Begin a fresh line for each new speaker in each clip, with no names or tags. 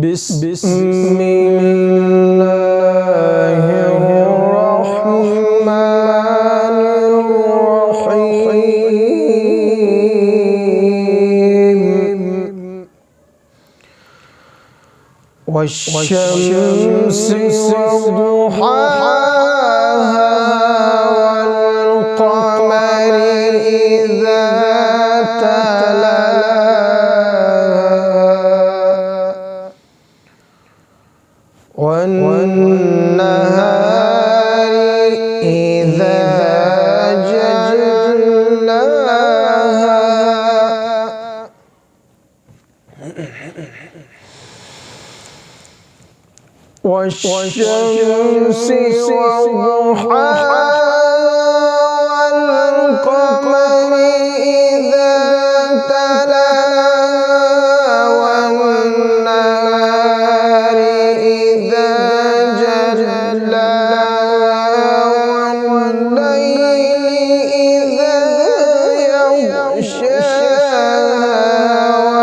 بسم الله الرحمن الرحيم والشمس وضحاها والقمر إذا تلاها والنهار إذا جلاها والشمس وضحاها والقمر إذا تلاها والنهار إذا جلاها والليل إذا يغشاها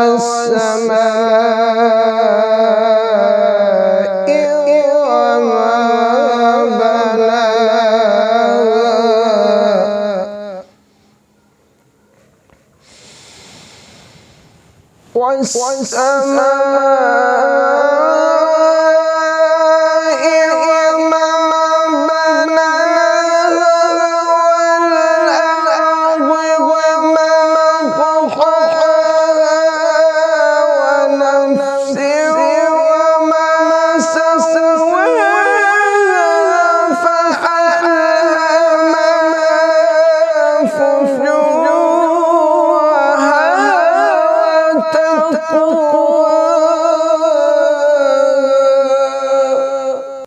والسماء وما بناها والسماء